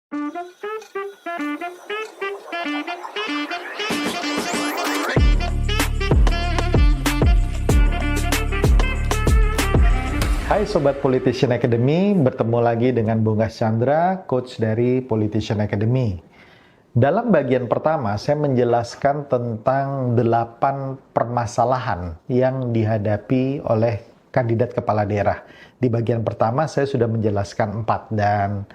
Hai Sobat Politician Academy, bertemu lagi dengan Bunggas Chandra, coach dari Politician Academy. Dalam bagian pertama, saya menjelaskan tentang 8 permasalahan yang dihadapi oleh kandidat kepala daerah. Di bagian pertama, saya sudah menjelaskan 4, dan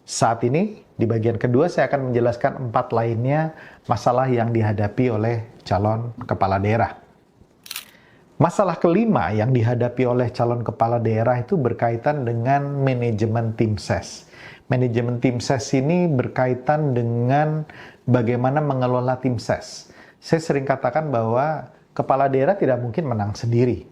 saat ini, di bagian kedua, saya akan menjelaskan 4 lainnya masalah yang dihadapi oleh calon kepala daerah. Masalah kelima yang dihadapi oleh calon kepala daerah itu berkaitan dengan manajemen tim ses. Manajemen tim ses ini berkaitan dengan bagaimana mengelola tim ses. Saya sering katakan bahwa kepala daerah tidak mungkin menang sendiri.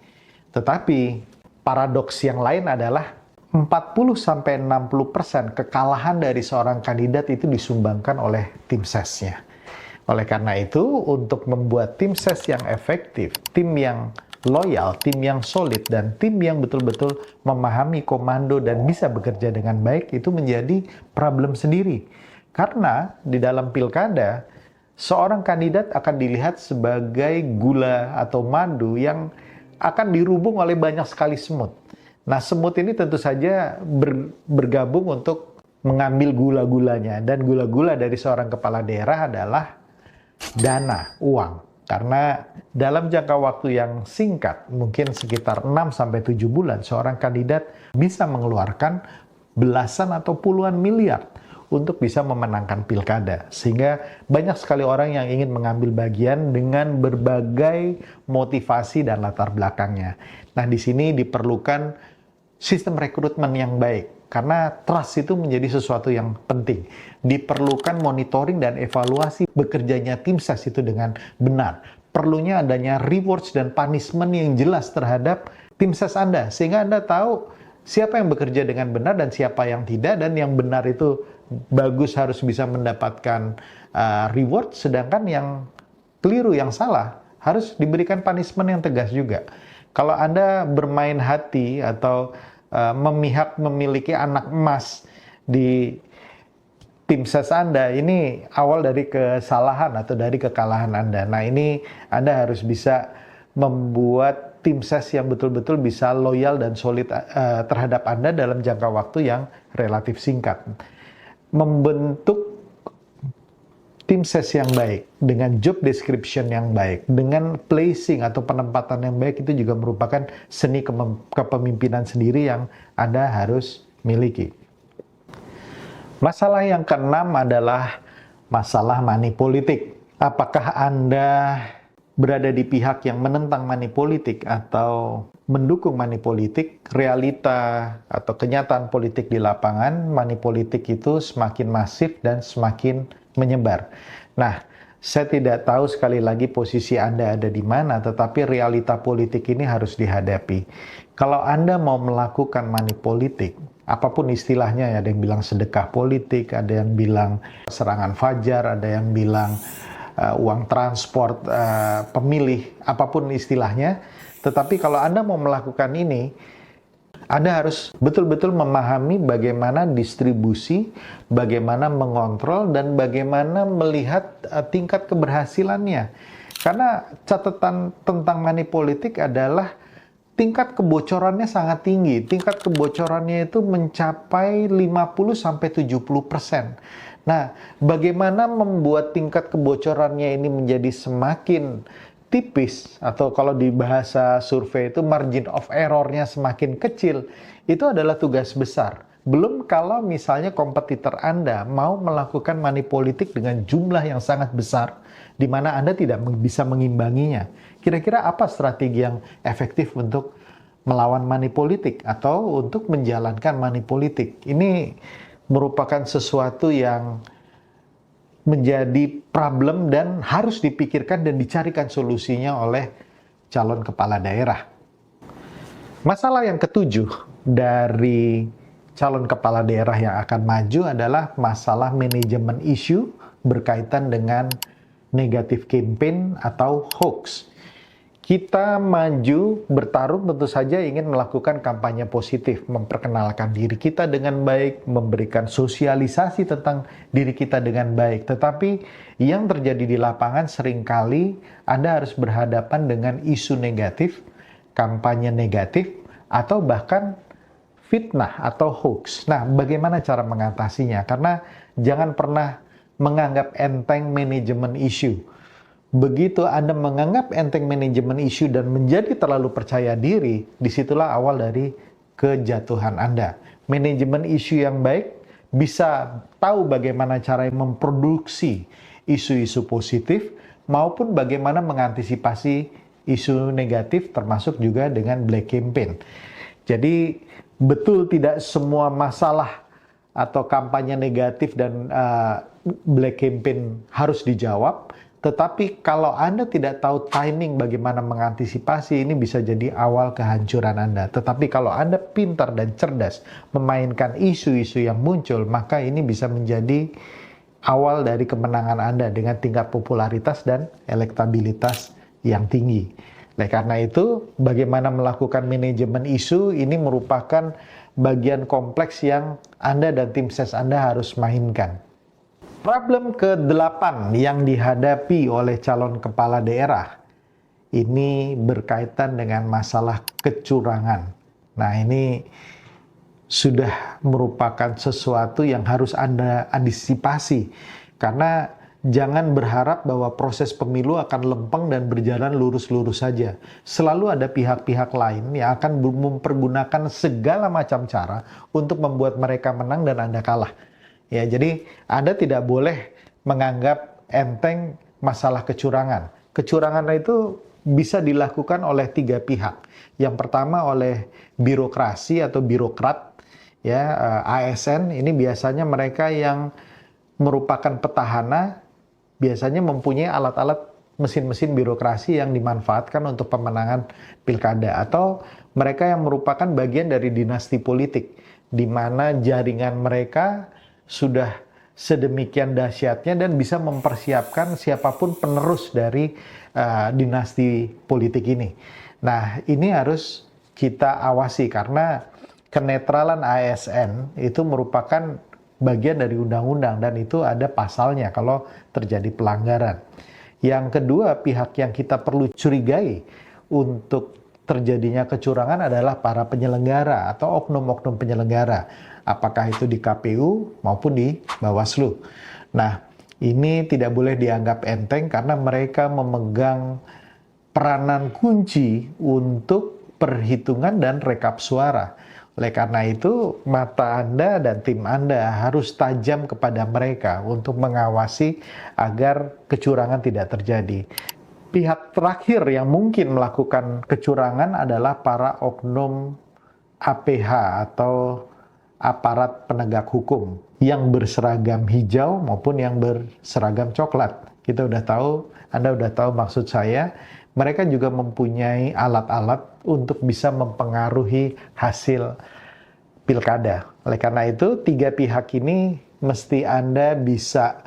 Tetapi paradoks yang lain adalah 40-60% kekalahan dari seorang kandidat itu disumbangkan oleh tim sesnya. Oleh karena itu, untuk membuat tim ses yang efektif, tim yang loyal, tim yang solid, dan tim yang betul-betul memahami komando dan bisa bekerja dengan baik, itu menjadi problem sendiri. Karena di dalam pilkada, seorang kandidat akan dilihat sebagai gula atau madu yang akan dirubung oleh banyak sekali semut. Nah, semut ini tentu saja bergabung untuk mengambil gula-gulanya, dan gula-gula dari seorang kepala daerah adalah dana, uang. Karena dalam jangka waktu yang singkat, mungkin sekitar 6-7 bulan, seorang kandidat bisa mengeluarkan belasan atau puluhan miliar untuk bisa memenangkan pilkada. Sehingga banyak sekali orang yang ingin mengambil bagian dengan berbagai motivasi dan latar belakangnya. Nah, di sini diperlukan sistem rekrutmen yang baik. Karena trust itu menjadi sesuatu yang penting. Diperlukan monitoring dan evaluasi bekerjanya tim ses itu dengan benar. Perlunya adanya rewards dan punishment yang jelas terhadap tim ses Anda. Sehingga Anda tahu siapa yang bekerja dengan benar dan siapa yang tidak. Dan yang benar itu bagus harus bisa mendapatkan reward. Sedangkan yang keliru, yang salah, harus diberikan punishment yang tegas juga. Kalau Anda bermain hati atau memihak memiliki anak emas di tim ses Anda, ini awal dari kesalahan atau dari kekalahan Anda. Nah, ini Anda harus bisa membuat tim ses yang betul-betul bisa loyal dan solid terhadap Anda dalam jangka waktu yang relatif singkat. Membentuk tim ses yang baik, dengan job description yang baik, dengan placing atau penempatan yang baik, itu juga merupakan seni kepemimpinan sendiri yang Anda harus miliki. Masalah yang keenam adalah masalah money politik. Apakah Anda berada di pihak yang menentang money politik atau mendukung money politik? Realita atau kenyataan politik di lapangan, money politik itu semakin masif dan semakin menyebar. Nah, saya tidak tahu sekali lagi posisi Anda ada di mana, tetapi realita politik ini harus dihadapi. Kalau Anda mau melakukan money politik, apapun istilahnya, ada yang bilang sedekah politik, ada yang bilang serangan fajar, ada yang bilang uang transport pemilih, apapun istilahnya. Tetapi kalau Anda mau melakukan ini, Anda harus betul-betul memahami bagaimana distribusi, bagaimana mengontrol, dan bagaimana melihat tingkat keberhasilannya. Karena catatan tentang money politik adalah tingkat kebocorannya sangat tinggi. Tingkat kebocorannya itu mencapai 50-70%. Nah, bagaimana membuat tingkat kebocorannya ini menjadi semakin tipis, atau kalau di bahasa survei itu margin of error-nya semakin kecil, itu adalah tugas besar. Belum kalau misalnya kompetitor Anda mau melakukan money politik dengan jumlah yang sangat besar, di mana Anda tidak bisa mengimbanginya. Kira-kira apa strategi yang efektif untuk melawan money politik atau untuk menjalankan money politik? Ini merupakan sesuatu yang menjadi problem dan harus dipikirkan dan dicarikan solusinya oleh calon kepala daerah. Masalah yang ketujuh dari calon kepala daerah yang akan maju adalah masalah manajemen isu berkaitan dengan negatif campaign atau hoax. Kita maju bertarung tentu saja ingin melakukan kampanye positif, memperkenalkan diri kita dengan baik, memberikan sosialisasi tentang diri kita dengan baik. Tetapi yang terjadi di lapangan seringkali Anda harus berhadapan dengan isu negatif, kampanye negatif, atau bahkan fitnah atau hoax. Nah, bagaimana cara mengatasinya? Karena jangan pernah menganggap enteng manajemen isu. Begitu Anda menganggap enteng manajemen isu dan menjadi terlalu percaya diri, disitulah awal dari kejatuhan Anda. Manajemen isu yang baik bisa tahu bagaimana cara memproduksi isu-isu positif maupun bagaimana mengantisipasi isu negatif termasuk juga dengan black campaign. Jadi betul tidak semua masalah atau kampanye negatif dan black campaign harus dijawab. Tetapi kalau Anda tidak tahu timing bagaimana mengantisipasi, ini bisa jadi awal kehancuran Anda. Tetapi kalau Anda pintar dan cerdas memainkan isu-isu yang muncul, maka ini bisa menjadi awal dari kemenangan Anda dengan tingkat popularitas dan elektabilitas yang tinggi. Oleh karena itu, bagaimana melakukan manajemen isu ini merupakan bagian kompleks yang Anda dan tim ses Anda harus mainkan. Problem ke-8 yang dihadapi oleh calon kepala daerah ini berkaitan dengan masalah kecurangan. Nah, ini sudah merupakan sesuatu yang harus Anda antisipasi karena jangan berharap bahwa proses pemilu akan lempeng dan berjalan lurus-lurus saja. Selalu ada pihak-pihak lain yang akan mempergunakan segala macam cara untuk membuat mereka menang dan Anda kalah. Ya, jadi Anda tidak boleh menganggap enteng masalah kecurangan. Kecurangan itu bisa dilakukan oleh 3 pihak. Yang pertama oleh birokrasi atau birokrat, ya, ASN. Ini biasanya mereka yang merupakan petahana, biasanya mempunyai alat-alat mesin-mesin birokrasi yang dimanfaatkan untuk pemenangan pilkada. Atau mereka yang merupakan bagian dari dinasti politik, di mana jaringan mereka sudah sedemikian dahsyatnya dan bisa mempersiapkan siapapun penerus dari dinasti politik ini. Nah, ini harus kita awasi karena kenetralan ASN itu merupakan bagian dari undang-undang dan itu ada pasalnya kalau terjadi pelanggaran. Yang kedua, pihak yang kita perlu curigai untuk terjadinya kecurangan adalah para penyelenggara atau oknum-oknum penyelenggara. Apakah itu di KPU maupun di Bawaslu. Nah, ini tidak boleh dianggap enteng karena mereka memegang peranan kunci untuk perhitungan dan rekap suara. Oleh karena itu, mata Anda dan tim Anda harus tajam kepada mereka untuk mengawasi agar kecurangan tidak terjadi. Pihak terakhir yang mungkin melakukan kecurangan adalah para oknum APH atau aparat penegak hukum yang berseragam hijau maupun yang berseragam coklat. Kita udah tahu, Anda udah tahu maksud saya. Mereka juga mempunyai alat-alat untuk bisa mempengaruhi hasil pilkada. Oleh karena itu, 3 pihak ini mesti Anda bisa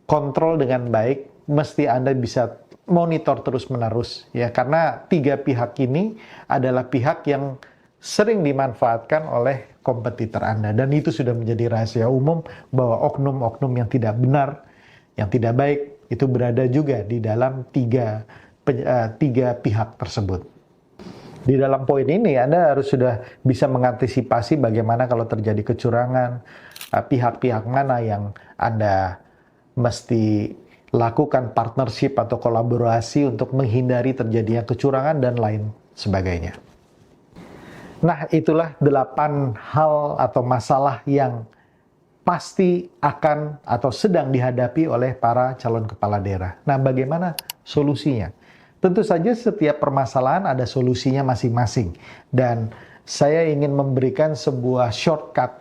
kontrol dengan baik, mesti Anda bisa monitor terus-menerus, ya, karena 3 pihak ini adalah pihak yang sering dimanfaatkan oleh kompetitor Anda. Dan itu sudah menjadi rahasia umum bahwa oknum-oknum yang tidak benar, yang tidak baik, itu berada juga di dalam tiga pihak tersebut. Di dalam poin ini, Anda harus sudah bisa mengantisipasi bagaimana kalau terjadi kecurangan, pihak-pihak mana yang Anda mesti lakukan partnership atau kolaborasi untuk menghindari terjadinya kecurangan dan lain sebagainya. Nah, itulah 8 hal atau masalah yang pasti akan atau sedang dihadapi oleh para calon kepala daerah. Nah, bagaimana solusinya? Tentu saja setiap permasalahan ada solusinya masing-masing. Dan saya ingin memberikan sebuah shortcut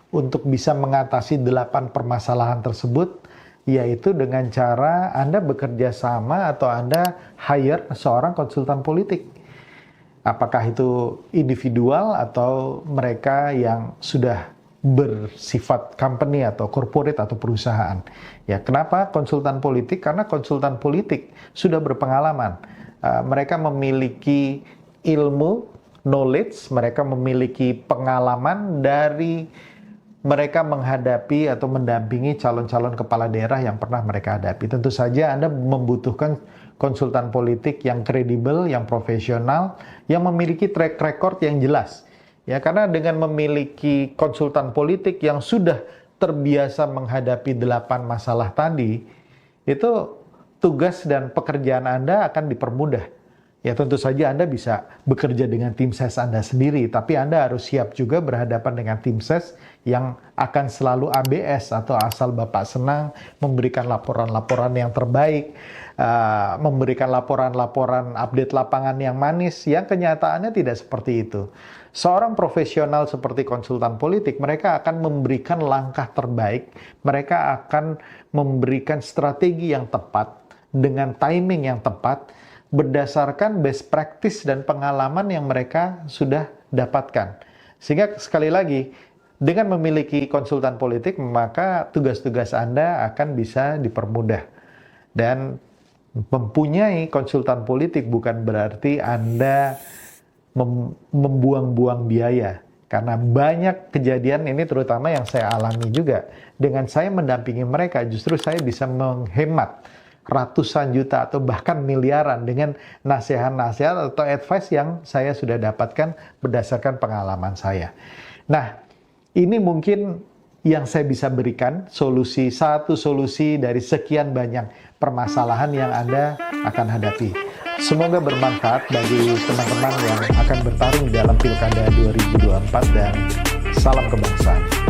untuk bisa mengatasi 8 permasalahan tersebut, yaitu dengan cara Anda bekerja sama atau Anda hire seorang konsultan politik. Apakah itu individual atau mereka yang sudah bersifat company atau corporate atau perusahaan. Ya, kenapa konsultan politik? Karena konsultan politik sudah berpengalaman mereka memiliki ilmu, knowledge, mereka memiliki pengalaman dari mereka menghadapi atau mendampingi calon-calon kepala daerah yang pernah mereka hadapi. Tentu saja Anda membutuhkan konsultan politik yang kredibel, yang profesional, yang memiliki track record yang jelas. Ya, karena dengan memiliki konsultan politik yang sudah terbiasa menghadapi 8 masalah tadi, itu tugas dan pekerjaan Anda akan dipermudah. Ya tentu saja Anda bisa bekerja dengan tim ses Anda sendiri, tapi Anda harus siap juga berhadapan dengan tim ses yang akan selalu ABS atau asal Bapak senang, memberikan laporan-laporan yang terbaik, memberikan laporan-laporan update lapangan yang manis, yang kenyataannya tidak seperti itu. Seorang profesional seperti konsultan politik, mereka akan memberikan langkah terbaik, mereka akan memberikan strategi yang tepat, dengan timing yang tepat, berdasarkan best practice dan pengalaman yang mereka sudah dapatkan. Sehingga sekali lagi, dengan memiliki konsultan politik, maka tugas-tugas Anda akan bisa dipermudah. Dan mempunyai konsultan politik bukan berarti Anda membuang-buang biaya. Karena banyak kejadian ini terutama yang saya alami juga. Dengan saya mendampingi mereka, justru saya bisa menghemat ratusan juta atau bahkan miliaran dengan nasihat-nasihat atau advice yang saya sudah dapatkan berdasarkan pengalaman saya. Nah, ini mungkin yang saya bisa berikan satu solusi dari sekian banyak permasalahan yang Anda akan hadapi. Semoga bermanfaat bagi teman-teman yang akan bertarung dalam Pilkada 2024 dan salam kebangsaan.